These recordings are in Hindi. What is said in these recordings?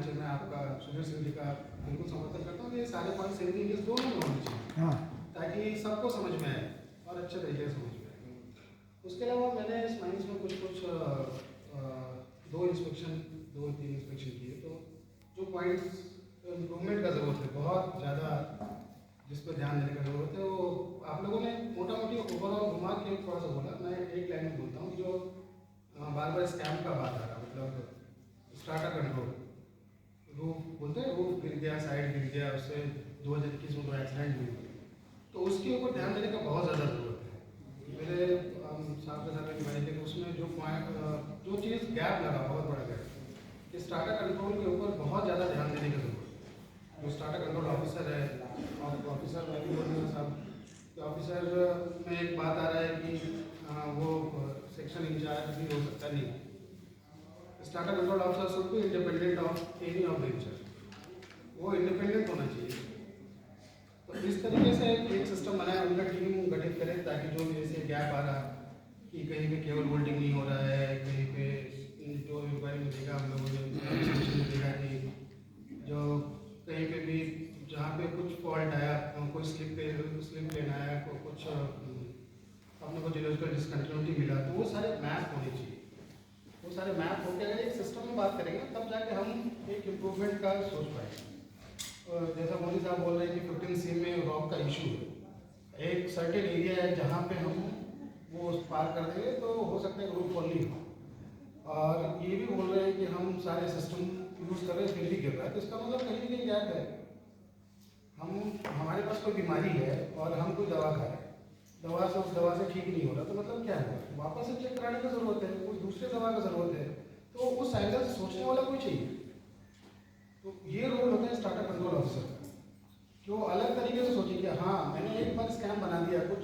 चाहिए। मैं आपका सुधीर सिंह जी का बिल्कुल समर्थन करता हूँ कि ये सारे पॉइंट सेम इंग्लिश दोनों में होने चाहिए, हाँ ताकि सबको समझ में आए और अच्छे तरीके से समझ में आए। उसके अलावा मैंने इस माइंस में कुछ दो तीन इंस्पेक्शन किए, तो जो पॉइंट्स इम्प्रूवमेंट का ज़रूरत है, बहुत ज़्यादा जिस पर ध्यान देने का ज़रूरत है, वो आप लोगों ने मोटा मोटी ओवरऑल घुमा के थोड़ा सा बोला। मैं एक लाइन में बोलता हूँ, जो बार बार स्कैम का बात आ रहा, मतलब स्टार्टर कंट्रोल, रूफ बोलते हैं, रूफ गिर गया, साइड गिर गया, उससे 2021 में तो एक्सीडेंट भी हुआ, तो उसके ऊपर ध्यान देने का बहुत ज़्यादा ज़रूरत है। मेरे साहब के साथ भाई थे, तो उसमें जो पॉइंट जो चीज़ गैप लगा, बहुत बड़ा गैप, कि स्टार्टर कंट्रोल के ऊपर बहुत ज़्यादा ध्यान देने की ज़रूरत है। जो स्टार्टर कंट्रोल ऑफिसर है, और ऑफिसर मैं भी बोलूँगा साहब कि ऑफिसर में एक बात आ रहा है कि वो सेक्शन इंचार्ज भी हो सकता नहीं। Starter control officer should be independent of any of venture, वो इंडिपेंडेंट होना चाहिए। तो इस तरीके से एक सिस्टम बनाया, उनका टीम गठित करें, ताकि जो भी ऐसे गैप आ रहा कि कहीं पे केबल बोल्टिंग नहीं हो रहा है, कहीं पे जो इंक्वायरी में देखा हम लोगों ने देखा कि जो कहीं पे भी जहाँ पे कुछ फॉल्ट आया, कोई स्लिप लेना आया, कुछ अपने को जियोलॉजिकल डिसकंटिन्यूटी मिला, तो वो सारे मैप होने चाहिए। वो सारे मैप होकर अगर एक सिस्टम में बात करेंगे, तब जाके हम एक इम्प्रूवमेंट का सोच पाएंगे। जैसा मोदी साहब बोल रहे हैं कि 15C में रॉक का इशू है, एक सर्टेन एरिया है जहाँ पे हम वो पार कर देंगे तो हो सकता है कि रूट फॉल नहीं हो। और ये भी बोल रहे हैं कि हम सारे सिस्टम यूज़ कर रहे हैं, फिर भी गिर रहा है, तो इसका मतलब कहीं ना कहीं गैप है। हमारे पास कोई बीमारी है और हम कोई दवा खा रहे हैं, दवा से उस दवा से ठीक नहीं हो रहा, तो मतलब क्या है, वापस से चेक कराने की ज़रूरत है, कोई दूसरे दवा की ज़रूरत है, तो उस एंगल से सोचने वाला कोई चाहिए। तो ये रोल होता है स्टार्टर कंट्रोल ऑफिसर का, जो अलग तरीके से सोचे कि हाँ मैंने एक बार स्कैम बना दिया, कुछ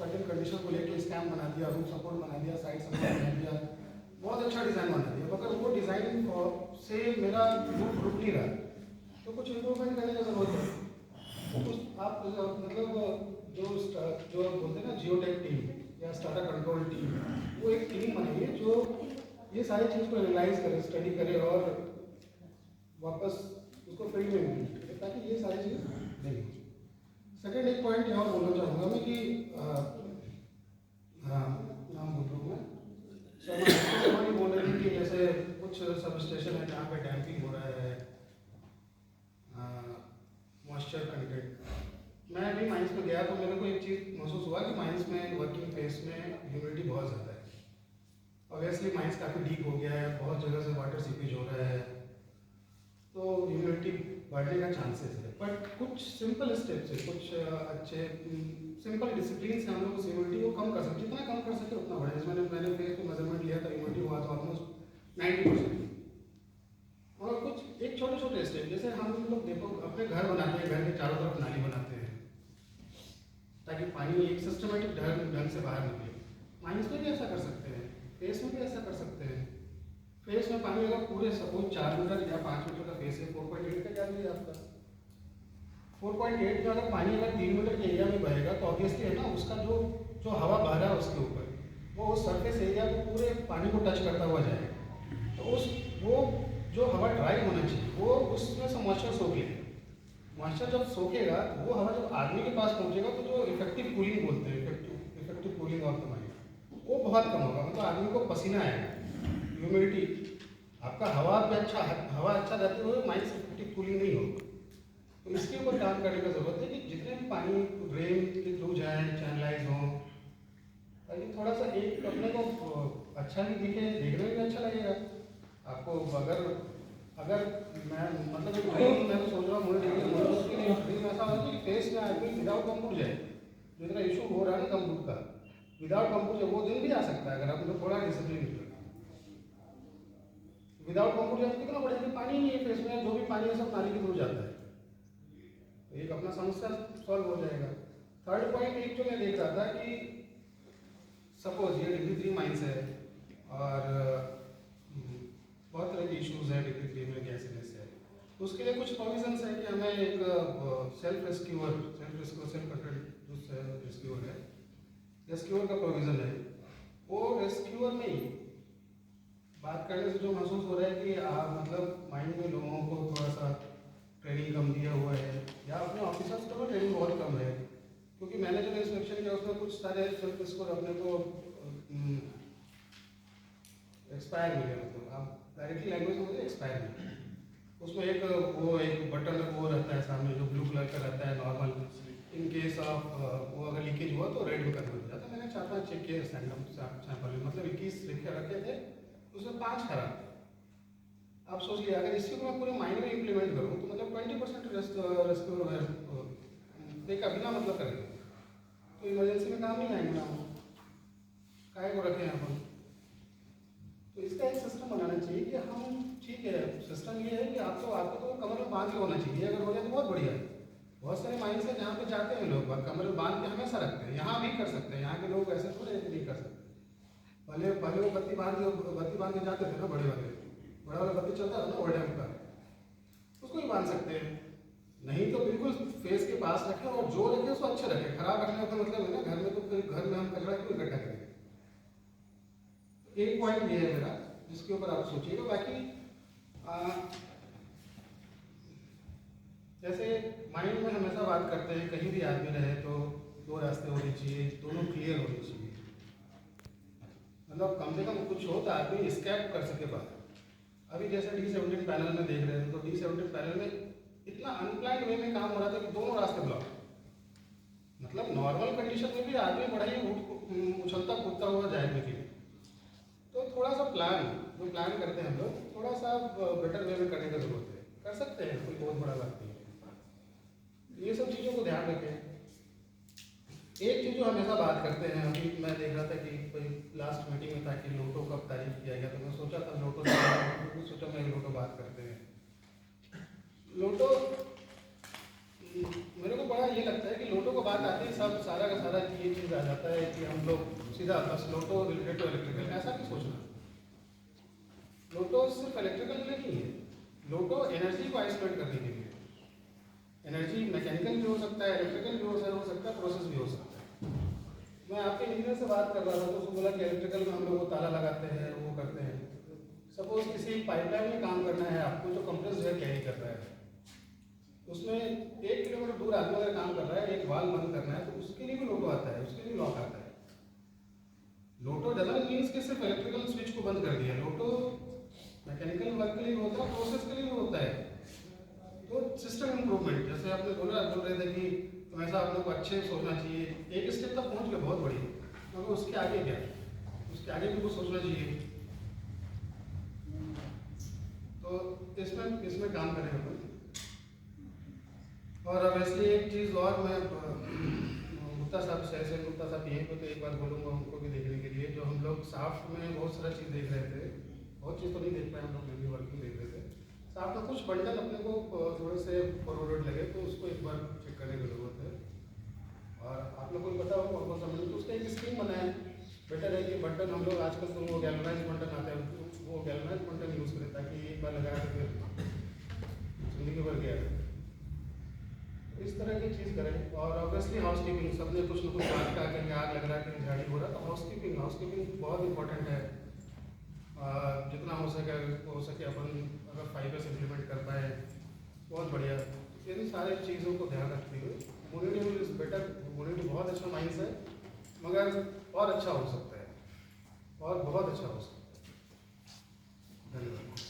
सर्टेन कंडीशन को लेकर स्कैम बना दिया, रूट सपोर्ट बना दिया, साइड सपोर्ट बना दिया, बहुत अच्छा डिज़ाइन बना दिया, मगर वो डिज़ाइन से मेरा रूट रुक नहीं रहा, तो कुछ इम्प्रूवमेंट करने की ज़रूरत है। तो आप मतलब जो बोलते हैं ना जियोटेक टीम या स्टार्टर कंट्रोल टीम, वो एक टीम बनेगी जो ये सारी चीज़ को एनालाइज करे, स्टडी करे और वापस उसको फील्ड में इम्प्लीमेंट करे, ताकि ये सारी चीज़ नहीं हो। सेकेंड एक पॉइंट यहाँ बोलना चाहूँगा मैं कि हाँ नाम बोल रहा हूँ मैं, समानी बोल रही थी कि जैसे कुछ सब स्टेशन है जहाँ पे डैम्पिंग हो रहा है, मॉइस्चर कंटेंट। मैं अभी माइंस में गया तो मेरे को एक चीज़ महसूस हुआ कि माइंस में वर्किंग फेस में ह्यूमिडिटी बहुत ज़्यादा है। ऑब्वियसली माइंस काफ़ी डीप हो गया है, बहुत जगह से वाटर सीपेज हो रहा है, तो ह्यूमिडिटी बढ़ने का चांसेस है। बट कुछ सिंपल स्टेप्स है, कुछ अच्छे सिंपल डिसिप्लिन से हम लोग उस ह्यूमिडिटी को कम कर सकते, जितना कम कर सके उतना बढ़े। जैसे मैंने फेस पे मेजरमेंट लिया था, ह्यूमिडिटी हुआ था ऑलमोस्ट 90%। और कुछ एक छोटे छोटे स्टेप, जैसे हम लोग देखो अपने घर बनाते हैं, घर के चारों तरफ नाली बनाते हैं ताकि पानी एक सिस्टमेटिक ढंग से बाहर निकले। माइंस में भी ऐसा कर सकते हैं, फेस में भी ऐसा कर सकते हैं। फेस में पानी अगर पूरे सपोज 4 मीटर या 5 मीटर का फेस है, 4.8 का क्या है आपका, 4.8 में अगर पानी अगर 3 मीटर के एरिया में बहेगा, तो ऑब्वियसली है ना, उसका जो हवा बह रहा है उसके ऊपर, वो उस सरफेस एरिया को पूरे पानी को टच करता हुआ जाएगा। तो वो जो हवा ड्राई होना चाहिए, वो उसमें से मॉइस्चर सोख लेगा। मॉइस्चर जब सोखेगा, वो हवा जब आदमी के पास पहुंचेगा, तो जो इफेक्टिव कूलिंग बोलते हैं, effective cooling of the mind, वो बहुत कम होगा, मतलब आदमी को पसीना आएगा। ह्यूमिडिटी आपका हवा अच्छा रहते हुए माइंड से इफेक्टिव कूलिंग नहीं होगा। तो इसके ऊपर काम करने की जरूरत है कि जितने भी पानी ड्रेन के थ्रू जाए, चैनलाइज हो, ताकि थोड़ा सा एक अपने को अच्छा भी दिखे, देखने में भी अच्छा लगेगा आपको। अगर मैं मतलब एक ड्रीम मैं तो सोच रहा हूँ, ड्रीम ऐसा हो कि फेस में आदमी विदाउट कम्पूट जाए, जो इतना इशू हो रहा है ना कम्पूट का, विदाउट कम्पूट वो दिन भी आ सकता है अगर आप थोड़ा डिसिप्लिन निकले। विदाउट कम्पूट जाए कितना बढ़िया, पानी नहीं है फेस में, जो भी पानी है सब नाली के थ्रू जाता है, तो एक अपना समस्या सॉल्व हो जाएगा। थर्ड पॉइंट एक जो मैं देख रहा था कि सपोज ये डिग्री 3 माइंस है और बहुत तरह के इश्यूज है डिग्री 3 में, गैसीनेस है, तो उसके लिए कुछ प्रोविजंस है कि हमें एक सेल्फ रेस्क्यूअर का प्रोविज़न है। वो रेस्क्यूअर नहीं, बात करने से जो महसूस हो रहा है कि मतलब माइंड में लोगों को सारे फिर इसको अपने को एक्सपायर मिले, मतलब आप डायरेक्टली लैंग्वेज में मुझे एक्सपायर मिले। उसमें एक बटन वो रहता है सामने जो ब्लू कलर का रहता है नॉर्मल, इन केस ऑफ वो अगर लीकेज हुआ तो रेड में कन्वर्ट हो जाता है। मैंने 4-5 चेक किए सैंपल में, मतलब 21 लिखे रखे थे, उसमें 5 खराब थे। आप सोच लिया अगर इसी को मैं पूरे माइंड में इम्प्लीमेंट करूँ तो मतलब 20% रेस्क्यू देखा बिना मतलब करेंगे तो इमरजेंसी में काम नहीं आएंगे ना, काहे को रखें अपन। तो इसका एक सिस्टम बनाना चाहिए कि हम, ठीक है सिस्टम ये है कि आपको तो कमर में बांध के होना चाहिए, अगर हो जाए तो बहुत बढ़िया है। बहुत सारे माइंस है जहाँ पे जाते हैं लोग कमर में बांध के हमेशा रखते हैं, यहाँ भी कर सकते हैं, यहाँ के लोग ऐसे थोड़े नहीं कर सकते। पहले वो बत्ती बांध के जाते थे ना, बड़ा वाला बत्ती चलता था ना ओल्ड टाइम का, उसको भी बांध सकते हैं। नहीं तो बिल्कुल फेस के पास रखें, और जो रखें उसको अच्छे रखें, खराब रखने का मतलब है ना घर में, तो फिर घर में हम कचरा क्यों इकट्ठा करेंगे। एक पॉइंट ये है मेरा जिसके ऊपर आप सोचिएगा। बाकी जैसे माइंड में हमेशा बात करते हैं कहीं भी आदमी रहे तो 2 रास्ते होने चाहिए, दोनों क्लियर होने चाहिए, मतलब कम से कम कुछ हो तो आदमी स्कैप कर सके बाहर। अभी जैसे D17 पैनल में देख रहे थे, तो D17 पैनल में इतना अनप्लान्ड वे में काम हो रहा था कि दोनों रास्ते ब्लॉक, मतलब नॉर्मल कंडीशन में भी आदमी बड़ा ही उछलता कूदता हुआ जाएगा के लिए। तो थोड़ा सा जो प्लान करते हैं हम लोग, थोड़ा सा बेटर वे में करने की जरूरत है, कर सकते हैं, कोई बहुत बड़ा बात नहीं है। ये सब चीज़ों को ध्यान रखें। एक चीज़ जो हमेशा बात करते हैं, अभी मैं देख रहा था कि कोई लास्ट मीटिंग में था कि लोटो कब तारीफ किया गया, तो मैं सोचा था लोटो बात करते हैं। लोटो मेरे को बड़ा ये लगता है कि लोटो को बात आती है सब सारा का सारा ये चीज़ आ जाता है कि हम लोग सीधा बस लोटो रिलेटेड टू इलेक्ट्रिकल, ऐसा नहीं सोचना। लोटो सिर्फ इलेक्ट्रिकल के लिए नहीं है, लोटो एनर्जी को आइसोलेट करने के लिए। एनर्जी मैकेनिकल भी हो सकता है, इलेक्ट्रिकल भी हो सकता है, प्रोसेस भी हो सकता है। मैं आपके इंजीनियर से बात कर रहा था तो उसको बोला कि इलेक्ट्रिकल में हम लोग वो ताला लगाते हैं, वो करते हैं। सपोज किसी पाइपलाइन में काम करना है आपको, जो कंप्रेस्ड एयर कैरी कर रहा है, उसमें 1 किलोमीटर दूर आदमी अगर काम कर रहा है, एक वाल्व बंद करना है, तो उसके लिए भी लोटो आता है, उसके लिए लॉक आता है। लोटो डजंट मीन्स कि सिर्फ इलेक्ट्रिकल स्विच को बंद कर दिया, लोटो मैकेनिकल वर्क के लिए होता है, प्रोसेस के लिए भी होता है। तो सिस्टम इम्प्रूवमेंट, जैसे आपने बोल रहे थे कि हमेशा आप लोग को अच्छे सोचना चाहिए, एक स्टेप तक पहुंच गए बहुत बढ़िया, मगर उसके आगे क्या, उसके आगे भी कुछ सोचना चाहिए। तो इसमें काम करें हम। और अब ऐसे एक चीज़ और मैं गुप्ता साहब यहीं पर तो एक बार बोलूँगा उनको भी देखने के लिए, जो हम लोग साफ्ट में बहुत सारा चीज़ देख रहे थे, बहुत चीज़ तो नहीं देख पाए हम लोग, मेरी वर्किंग देख रहे थे। साफ्ट में कुछ बंडल अपने को थोड़े से फॉरवर्ड लगे, तो उसको एक बार चेक करने की जरूरत है। और आप लोग को पता हो कौन सा बंडल, तो उसका एक स्कीम बनाए। बेटर है कि बटन हम लोग आजकल तो वो गैल्वनाइज बटन आते हैं, वो गैल्वनाइज बटन यूज़ करें, ताकि एक बार लगाया तो फिर जिंदगी भर गया। इस तरह की चीज़ करें। और ऑब्वियसली हाउसकीपिंग, सबने कुछ ना कुछ बात कहा कि आग लग रहा है, कहीं झाड़ी हो रहा है, तो हाउसकीपिंग बहुत इंपॉर्टेंट है। जितना हो सके अपन अगर 5S इम्प्लीमेंट कर पाए बहुत बढ़िया। इन सारी चीज़ों को ध्यान रखते हुए मोनिटरिंग इज बेटर। मोनिटरिंग बहुत अच्छा माइंस है, मगर और अच्छा हो सकता है, और बहुत अच्छा हो सकता है। धन्यवाद।